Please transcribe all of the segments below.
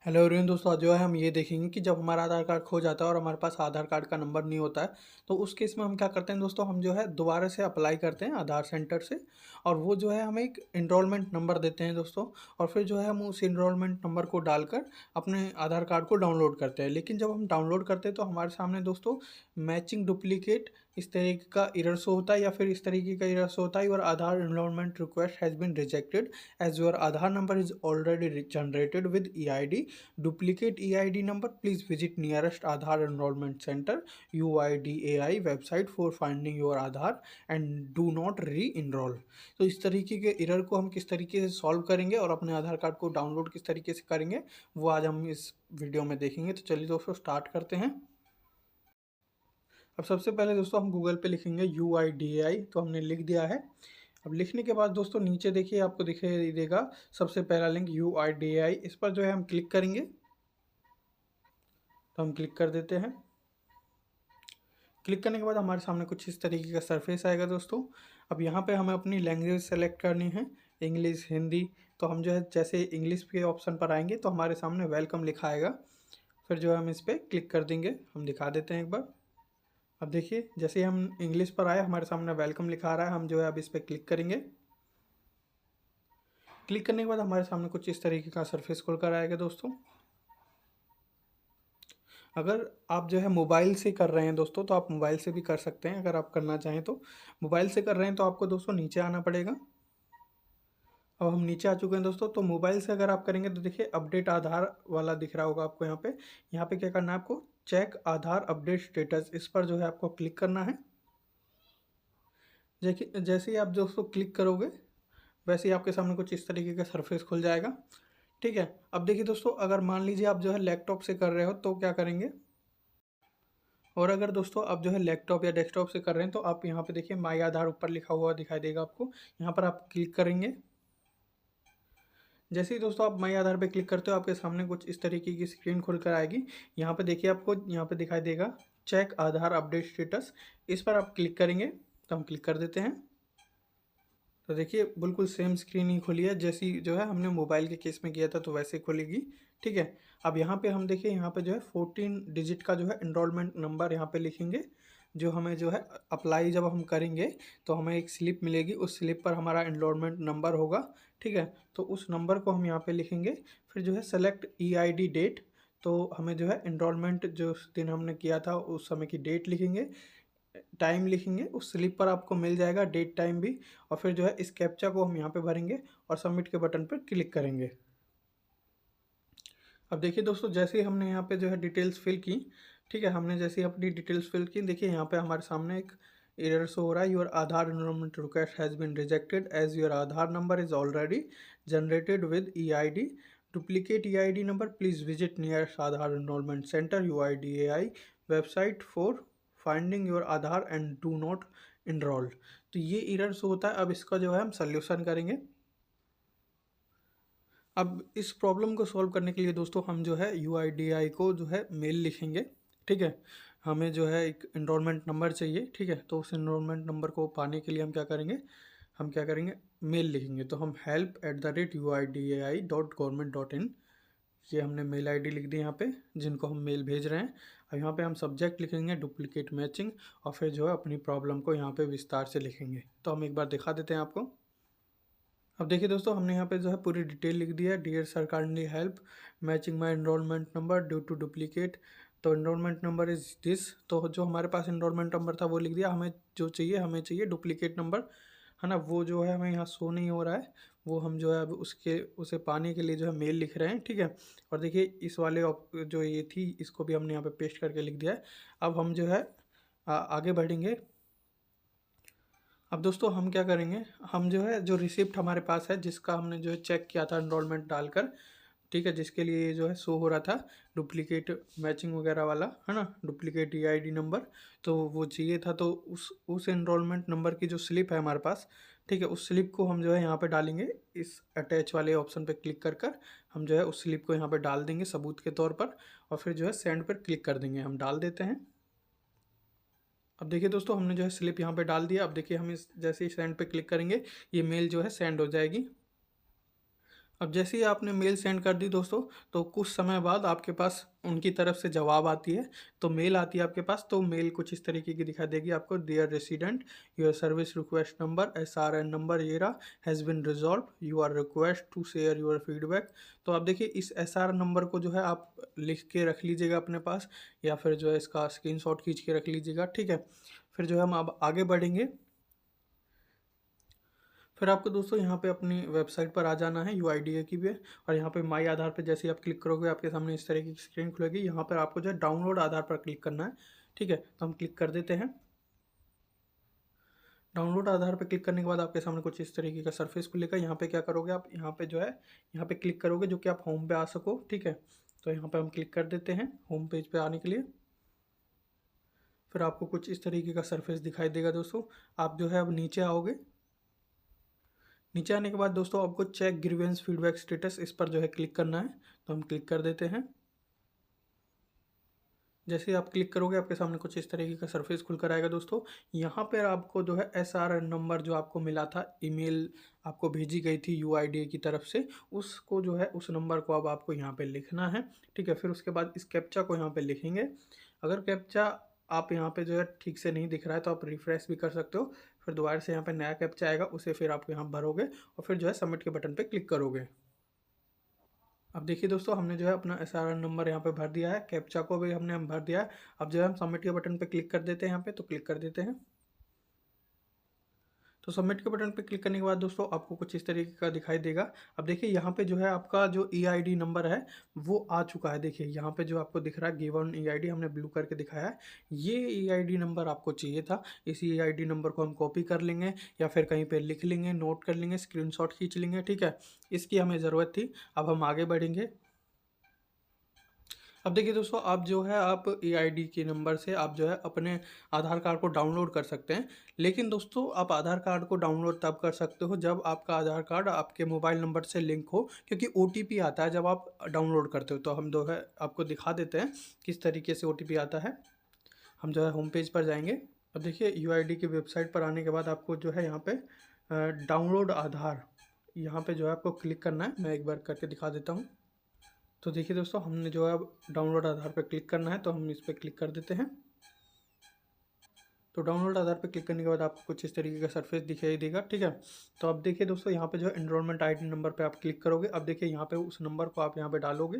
Hello everyone दोस्तों, आज जो है हम ये देखेंगे कि जब हमारा आधार कार्ड खो जाता है और हमारे पास आधार कार्ड का नंबर नहीं होता है तो उस केस में हम क्या करते हैं दोस्तों। हम जो है दोबारा से अप्लाई करते हैं आधार सेंटर से, और वो जो है हमें एक इनरोलमेंट नंबर देते हैं दोस्तों। और फिर जो है हम उस इनरोलमेंट नंबर को डालकर अपने आधार कार्ड को डाउनलोड करते हैं। लेकिन जब हम डाउनलोड करते हैं तो हमारे सामने दोस्तों मैचिंग डुप्लीकेट इस तरीके का एरर शो होता है, या फिर इस तरीके का एरर शो होता है, your Aadhaar enrolment request has been rejected as your Aadhaar number is already generated with EID duplicate EID number, please visit nearest Aadhaar enrollment center UIDAI website for finding your Aadhaar and do not re-enroll। तो इस तरीके के error को हम किस तरीके से solve करेंगे और अपने आधार कार्ड को डाउनलोड किस तरीके से करेंगे वो आज हम इस वीडियो में देखेंगे। तो चलिए दोस्तों स्टार्ट करते हैं। अब सबसे पहले दोस्तों हम गूगल पे लिखेंगे UIDAI, तो हमने लिख दिया है। अब लिखने के बाद दोस्तों नीचे देखिए आपको दिखाई देगा सबसे पहला लिंक UIDAI, इस पर जो है हम क्लिक करेंगे। तो हम क्लिक कर देते हैं। क्लिक करने के बाद हमारे सामने कुछ इस तरीके का सरफेस आएगा दोस्तों। अब यहाँ पे हमें अपनी लैंग्वेज सेलेक्ट करनी है, इंग्लिश, हिंदी। तो हम जो है जैसे इंग्लिश के ऑप्शन पर आएंगे तो हमारे सामने वेलकम लिखा आएगा। फिर जो है हम इस पर क्लिक कर देंगे। हम दिखा देते हैं एक बार। अब देखिए जैसे ही हम इंग्लिश पर आए हमारे सामने वेलकम लिखा आ रहा है। हम जो है अब इस पर क्लिक करेंगे। क्लिक करने के बाद हमारे सामने कुछ इस तरीके का सरफेस खुल कर आएगा दोस्तों। अगर आप जो है मोबाइल से कर रहे हैं दोस्तों तो आप मोबाइल से भी कर सकते हैं। अगर आप करना चाहें तो मोबाइल से कर रहे हैं तो आपको दोस्तों नीचे आना पड़ेगा। अब हम नीचे आ चुके हैं दोस्तों। तो मोबाइल से अगर आप करेंगे तो देखिए अपडेट आधार वाला दिख रहा होगा आपको यहाँ पे। यहाँ पे क्या करना है आपको, चेक आधार अपडेट स्टेटस, इस पर जो है आपको क्लिक करना है। देखिए जैसे ही आप दोस्तों क्लिक करोगे वैसे ही आपके सामने कुछ इस तरीके का सरफेस खुल जाएगा। ठीक है। अब देखिए दोस्तों अगर मान लीजिए आप जो है लैपटॉप से कर रहे हो तो क्या करेंगे, और अगर दोस्तों आप जो है लैपटॉप या डेस्कटॉप से कर रहे हैं तो आप यहाँ पे देखिए माई आधार ऊपर लिखा हुआ दिखाई देगा आपको। यहाँ पर आप क्लिक करेंगे। जैसे ही दोस्तों आप माई आधार पे क्लिक करते हो आपके सामने कुछ इस तरीके की स्क्रीन खुल कर आएगी। यहाँ पे देखिए आपको यहाँ पे दिखाई देगा चेक आधार अपडेट स्टेटस, इस पर आप क्लिक करेंगे। तो हम क्लिक कर देते हैं। तो देखिए बिल्कुल सेम स्क्रीन ही खुली है जैसी जो है हमने मोबाइल के केस में किया था, तो वैसे खुलेगी। ठीक है। अब यहाँ पे हम देखिए यहाँ पे जो है 14 डिजिट का जो है एनरोलमेंट नंबर यहाँ पे लिखेंगे। जो हमें जो है अप्लाई जब हम करेंगे तो हमें एक स्लिप मिलेगी, उस स्लिप पर हमारा एनरोलमेंट नंबर होगा। ठीक है। तो उस नंबर को हम यहाँ पे लिखेंगे। फिर जो है सेलेक्ट EID डेट, तो हमें जो है एनरोलमेंट जो उस दिन हमने किया था उस समय की डेट लिखेंगे, टाइम लिखेंगे। उस स्लिप पर आपको मिल जाएगा डेट टाइम भी। और फिर जो है इस कैप्चा को हम यहाँ पे भरेंगे और सबमिट के बटन पर क्लिक करेंगे। अब देखिए दोस्तों जैसे ही हमने यहाँ पे जो है डिटेल्स फिल की, ठीक है, हमने जैसे ही अपनी डिटेल्स फिल की देखिए यहाँ पे हमारे सामने एक एरर शो हो रहा है, your Aadhaar enrolment request has been rejected as your Aadhaar number is already generated with EID duplicate EID number, please visit nearest Aadhaar enrolment centre UIDAI website for finding your Aadhaar and do not enrol. तो ये error show होता है। अब इसका जो है हम solution करेंगे। अब इस प्रॉब्लम को सॉल्व करने के लिए दोस्तों हम जो है UIDAI को जो है मेल लिखेंगे। ठीक है। हमें जो है एक एनरोलमेंट नंबर चाहिए। ठीक है। तो उस एनरोलमेंट नंबर को पाने के लिए हम क्या करेंगे, मेल लिखेंगे। तो हम help@uidai.government.in, ये हमने मेल ID लिख दी यहाँ पे जिनको हम मेल भेज रहे हैं। अब यहाँ पे हम सब्जेक्ट लिखेंगे डुप्लीकेट मैचिंग, और फिर जो है अपनी प्रॉब्लम को यहाँ पे विस्तार से लिखेंगे। तो हम एक बार दिखा देते हैं आपको। अब देखिए दोस्तों हमने यहाँ पे जो है पूरी डिटेल लिख दी है। Dear sir kindly help matching my enrolment number due to duplicate. तो एनरोलमेंट नंबर इज़ दिस, तो जो हमारे पास एनरोलमेंट नंबर था वो लिख दिया। हमें चाहिए डुप्लीकेट नंबर, है ना। वो जो है हमें यहाँ शो नहीं हो रहा है, वो हम जो है अब उसे पाने के लिए जो है मेल लिख रहे हैं। ठीक है। और देखिए इस वाले जो ये थी इसको भी हमने यहाँ पे पेस्ट करके लिख दिया है। अब हम जो है आगे बढ़ेंगे। अब दोस्तों हम क्या करेंगे, हम जो है जो रिसिप्ट हमारे पास है जिसका हमने जो है चेक किया था एनरोलमेंट डालकर, ठीक है, जिसके लिए जो है शो हो रहा था डुप्लीकेट मैचिंग वगैरह वाला, है ना, डुप्लीकेट EID नंबर, तो वो चाहिए था। तो उस एनरोलमेंट नंबर की जो स्लिप है हमारे पास, ठीक है, उस स्लिप को हम जो है यहाँ पे डालेंगे। इस अटैच वाले ऑप्शन पे क्लिक कर हम जो है उस स्लिप को यहाँ पे डाल देंगे सबूत के तौर पर, और फिर जो है सेंड पर क्लिक कर देंगे। हम डाल देते हैं। अब देखिए दोस्तों हमने जो है स्लिप यहाँ पे डाल दिया। अब देखिए हम इस जैसे ही सेंड पे क्लिक करेंगे ये मेल जो है सेंड हो जाएगी। अब जैसे ही आपने मेल सेंड कर दी दोस्तों, तो कुछ समय बाद आपके पास उनकी तरफ से जवाब आती है। तो मेल आती है आपके पास, तो मेल कुछ इस तरीके की दिखा देगी आपको, dear resident, your service request number SRN number ये रहा, has been resolve, you are request to share your feedback. तो आप देखिए इस SR नंबर को जो है आप लिख के रख लीजिएगा अपने पास, या फिर जो है इसका स्क्रीनशॉट खींच के रख लीजिएगा, ठीक है। फिर जो है हम अब आगे बढ़ेंगे। फिर आपको दोस्तों यहाँ पे अपनी वेबसाइट पर आ जाना है UIDAI की भी, और यहाँ पे माई आधार पे जैसे ही आप क्लिक करोगे आपके सामने इस तरह की स्क्रीन खुलेगी। यहाँ पर आपको जो है डाउनलोड आधार पर क्लिक करना है, ठीक है। तो हम क्लिक कर देते हैं। डाउनलोड आधार पर क्लिक करने के बाद आपके सामने कुछ इस तरीके का सरफेस खुलेगा। यहाँ पे क्या करोगे आप, यहाँ पे जो है यहाँ पे क्लिक करोगे जो कि आप होम पे आ सको, ठीक है। तो यहाँ पे हम क्लिक कर देते हैं होम पेज पे आने के लिए। फिर आपको कुछ इस तरीके का सरफेस दिखाई देगा दोस्तों। आप जो है अब नीचे आओगे। नीचे आने के बाद दोस्तों आपको चेक ग्रीवेंस फीडबैक स्टेटस, इस पर जो है क्लिक करना है। तो हम क्लिक कर देते हैं। जैसे ही आप क्लिक करोगे आपके सामने कुछ इस तरीके का सरफेस खुलकर आएगा दोस्तों। यहाँ पर आपको जो है SRN नंबर जो आपको मिला था, ईमेल आपको भेजी गई थी UIDAI की तरफ से, उसको जो है उस नंबर को अब आपको यहाँ पे लिखना है, ठीक है। फिर उसके बाद इस कैप्चा को यहाँ पे लिखेंगे। अगर कैप्चा आप यहाँ पे जो है ठीक से नहीं दिख रहा है तो आप रिफ्रेश भी कर सकते हो। फिर दोबारा से यहाँ पे नया कैप्चा आएगा, उसे फिर आप यहाँ भरोगे और फिर जो है सबमिट के बटन पे क्लिक करोगे। अब देखिए दोस्तों हमने जो है अपना SRN नंबर यहाँ पे भर दिया है, कैप्चा को भी हमने भर दिया है। अब जो है हम सबमिट के बटन पे क्लिक कर देते हैं, यहाँ पे तो क्लिक कर देते हैं। तो सबमिट के बटन पे क्लिक करने के बाद दोस्तों आपको कुछ इस तरीके का दिखाई देगा। अब देखिए यहाँ पे जो है आपका जो EID नंबर है वो आ चुका है। देखिए यहाँ पे जो आपको दिख रहा है गिवन EID हमने ब्लू करके दिखाया है, ये EID नंबर आपको चाहिए था। इस EID नंबर को हम कॉपी कर लेंगे या फिर कहीं पे लिख लेंगे, नोट कर लेंगे, स्क्रीनशॉट खींच लेंगे, ठीक है। इसकी हमें ज़रूरत थी। अब हम आगे बढ़ेंगे। अब देखिए दोस्तों आप जो है आप EID के नंबर से आप जो है अपने आधार कार्ड को डाउनलोड कर सकते हैं। लेकिन दोस्तों आप आधार कार्ड को डाउनलोड तब कर सकते हो जब आपका आधार कार्ड आपके मोबाइल नंबर से लिंक हो, क्योंकि OTP आता है जब आप डाउनलोड करते हो। तो हम जो है आपको दिखा देते हैं किस तरीके से OTP आता है। हम जो है होम पेज पर जाएंगे। अब देखिए UID की वेबसाइट पर आने के बाद आपको जो है यहाँ पे डाउनलोड आधार, यहाँ पे जो है आपको क्लिक करना है। मैं एक बार करके दिखा देता हूँ। तो देखिए दोस्तों हमने जो है अब डाउनलोड आधार पर क्लिक करना है, तो हम इस पर क्लिक कर देते हैं। तो डाउनलोड आधार पर क्लिक करने के बाद आपको कुछ इस तरीके का सरफेस दिखाई देगा, ठीक है। तो अब देखिए दोस्तों यहाँ पे जो है एनरोलमेंट ID नंबर पे आप क्लिक करोगे। अब देखिए यहाँ पे उस नंबर को आप यहाँ पे डालोगे,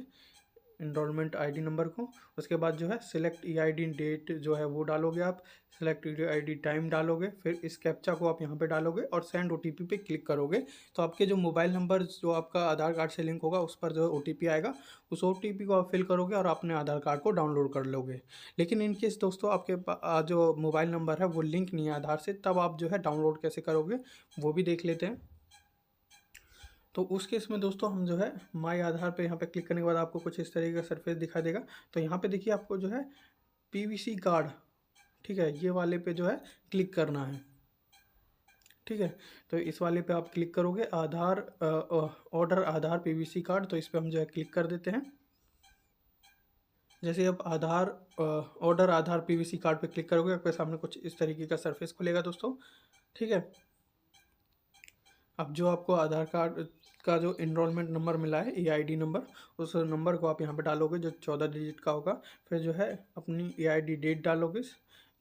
एनरोलमेंट ID नंबर को। उसके बाद जो है सिलेक्ट EID डेट जो है वो डालोगे आप, सिलेक्ट EID टाइम डालोगे, फिर इस कैप्चा को आप यहाँ पे डालोगे और सेंड OTP पे क्लिक करोगे। तो आपके जो मोबाइल नंबर जो आपका आधार कार्ड से लिंक होगा उस पर जो है OTP आएगा, उस OTP को आप फिल करोगे और अपने आधार कार्ड को डाउनलोड कर लोगे। लेकिन इन केस दोस्तों आपके जो मोबाइल नंबर है वो लिंक नहीं है आधार से, तब आप जो है डाउनलोड कैसे करोगे वो भी देख लेते हैं। तो उस केस में दोस्तों हम जो है माई आधार पे यहाँ पे क्लिक करने के बाद आपको कुछ इस तरीके का सरफेस दिखाई देगा। तो यहाँ पे देखिए आपको जो है PVC कार्ड, ठीक है, ये वाले पे जो है क्लिक करना है, ठीक है। तो इस वाले पे आप क्लिक करोगे, आधार ऑर्डर आधार PVC कार्ड, तो इस पर हम जो है क्लिक कर देते हैं। जैसे आप आधार ऑर्डर आधार PVC कार्ड पे क्लिक करोगे आपके सामने कुछ इस तरीके का सरफेस खुलेगा दोस्तों, ठीक है। अब जो आपको आधार कार्ड का जो इनरोलमेंट नंबर मिला है EID नंबर, उस नंबर को आप यहाँ पे डालोगे जो 14 डिजिट का होगा। फिर जो है अपनी EID डेट डालोगे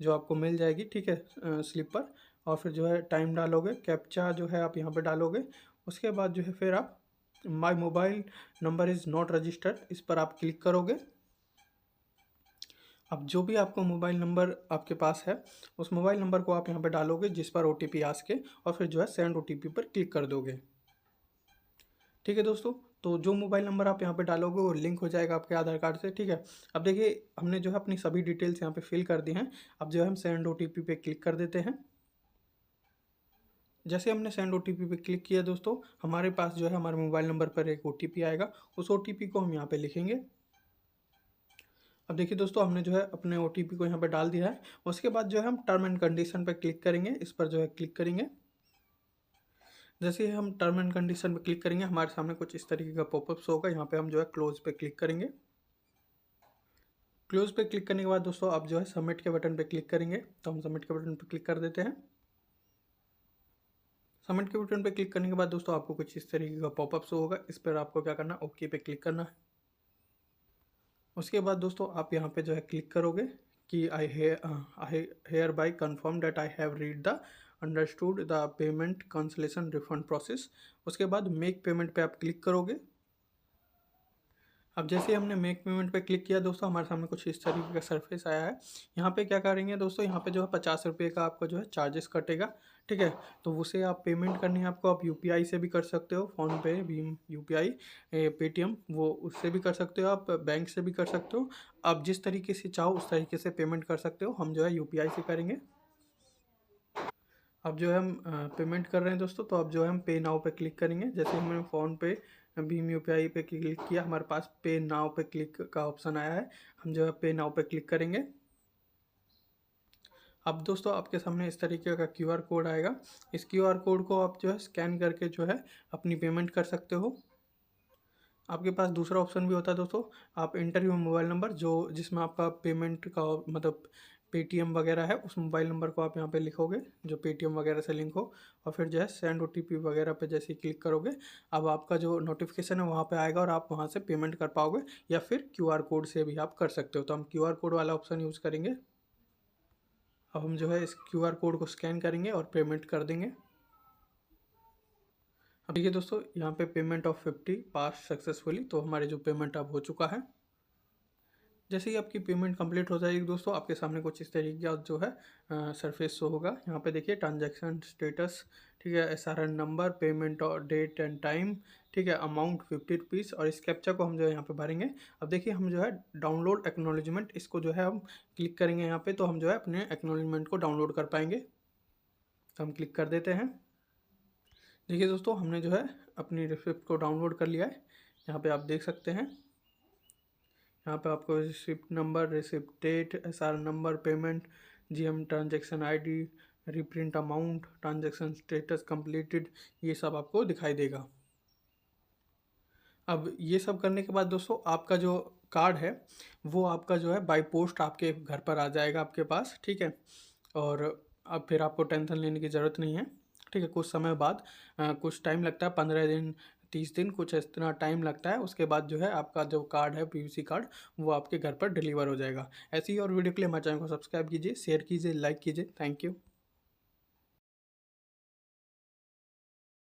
जो आपको मिल जाएगी, ठीक है, स्लिप पर। और फिर जो है टाइम डालोगे, कैप्चा जो है आप यहाँ पे डालोगे। उसके बाद जो है फिर आप my mobile number is not registered, इस पर आप क्लिक करोगे। अब जो भी आपको मोबाइल नंबर आपके पास है उस मोबाइल नंबर को आप यहाँ पे डालोगे जिस पर OTP आ सके, और फिर जो है सेंड OTP पर क्लिक कर दोगे, ठीक है दोस्तों। तो जो मोबाइल नंबर आप यहाँ पे डालोगे वो लिंक हो जाएगा आपके आधार कार्ड से, ठीक है। अब देखिए हमने जो है अपनी सभी डिटेल्स यहाँ पे फिल कर दी हैं। अब जो है हम सेंड OTP पे क्लिक कर देते हैं। जैसे हमने सेंड OTP पे क्लिक किया दोस्तों, हमारे पास जो है हमारे मोबाइल नंबर पर एक OTP आएगा। उस OTP को हम यहाँ पे लिखेंगे। अब देखिए दोस्तों हमने जो है अपने OTP को यहाँ पे डाल दिया है। उसके बाद जो है हम टर्म एंड कंडीशन पे क्लिक करेंगे, इस पर जो है क्लिक करेंगे। जैसे ही हम टर्म एंड कंडीशन पे क्लिक करेंगे हमारे सामने कुछ इस तरीके का पॉपअप्स होगा। यहाँ पे हम जो है क्लोज पे क्लिक करेंगे। क्लोज पे क्लिक करने के बाद दोस्तों आप जो है सबमिट के बटन पे क्लिक करेंगे। तो हम सबमिट के बटन पे क्लिक कर देते हैं। सबमिट के बटन पे क्लिक करने के बाद दोस्तों आपको कुछ इस तरीके का पॉपअप शो होगा। इस पर आपको क्या करना है, ओके पे क्लिक करना है। उसके बाद दोस्तों आप यहाँ पे जो है क्लिक करोगे कि I hereby confirm that I have read the understood the payment cancellation refund process. उसके बाद मेक पेमेंट पे आप क्लिक करोगे। अब जैसे हमने मेक पेमेंट पे क्लिक किया दोस्तों, हमारे सामने कुछ इस तरीके का सरफेस आया है। यहाँ पे क्या करेंगे दोस्तों, यहाँ पे जो है 50 रुपये का आपका जो है चार्जेस कटेगा। ठीक है, तो उसे आप पेमेंट करनी है आपको। आप यूपीआई से भी कर सकते हो, फ़ोनपे, भीम यूपीआई, पेटीएम, वो उससे भी कर सकते हो, आप बैंक से भी कर सकते हो। आप जिस तरीके से चाहो उस तरीके से पेमेंट कर सकते हो। हम जो है यूपीआई से करेंगे। अब जो है हम पेमेंट कर रहे हैं दोस्तों, तो अब जो है हम पे नाउ पे क्लिक करेंगे। जैसे हमने फ़ोनपे, भीम यूपीआई पे क्लिक किया, हमारे पास पे नाउ पे क्लिक का ऑप्शन आया है। हम जो है पे नाउ पे क्लिक करेंगे। अब दोस्तों आपके सामने इस तरीके का क्यूआर कोड आएगा। इस क्यूआर कोड को आप जो है स्कैन करके जो है अपनी पेमेंट कर सकते हो। आपके पास दूसरा ऑप्शन भी होता है दोस्तों, आप इंटर योर मोबाइल नंबर, जो जिसमें आपका पेमेंट का मतलब पेटीएम वगैरह है, उस मोबाइल नंबर को आप यहाँ पे लिखोगे जो पेटीएम वगैरह से लिंक हो, और फिर जो है सेंड ओटीपी वगैरह पे जैसे ही क्लिक करोगे, अब आपका जो नोटिफिकेशन है वहाँ पे आएगा और आप वहाँ से पेमेंट कर पाओगे, या फिर क्यूआर कोड से भी आप कर सकते हो। तो हम क्यूआर कोड वाला ऑप्शन यूज़ करेंगे। अब हम जो है इस क्यूआर कोड को स्कैन करेंगे और पेमेंट कर देंगे। अब देखिए दोस्तों, यहाँ पे पेमेंट ऑफ 50 पास सक्सेसफुली, तो हमारे जो पेमेंट अब हो चुका है। जैसे ही आपकी पेमेंट कंप्लीट हो जाएगी दोस्तों, आपके सामने कुछ इस तरीके का जो है सरफेस शो होगा। यहाँ पे देखिए ट्रांजैक्शन स्टेटस, ठीक है, एसआरएन नंबर, पेमेंट और डेट एंड टाइम, ठीक है, अमाउंट 50 रुपीज़, और इस कैप्चा को हम जो है यहाँ पे भरेंगे। अब देखिए हम जो है डाउनलोड एक्नॉलेजमेंट, इसको जो है हम क्लिक करेंगे यहाँ पे, तो हम जो है अपने एक्नॉलेजमेंट को डाउनलोड कर पाएंगे। तो हम क्लिक कर देते हैं। देखिए दोस्तों, हमने जो है अपनी रिसिप्ट को डाउनलोड कर लिया है। यहाँ पे आप देख सकते हैं, यहाँ पे आपको receipt number, receipt date, SR number, payment, GM transaction ID, reprint amount, transaction status completed, ये सब आपको दिखाई देगा। अब ये सब करने के बाद दोस्तों आपका जो कार्ड है वो आपका जो है बाय पोस्ट आपके घर पर आ जाएगा आपके पास। ठीक है, और अब फिर आपको टेंशन लेने की ज़रूरत नहीं है। ठीक है, कुछ समय बाद कुछ टाइम लगता है, 15 दिन, 30 दिन, कुछ इतना टाइम लगता है। उसके बाद जो है आपका जो कार्ड है, पीवीसी कार्ड, वो आपके घर पर डिलीवर हो जाएगा। ऐसी ही और वीडियो के लिए हमारे चैनल को सब्सक्राइब कीजिए, शेयर कीजिए, लाइक कीजिए। Thank you.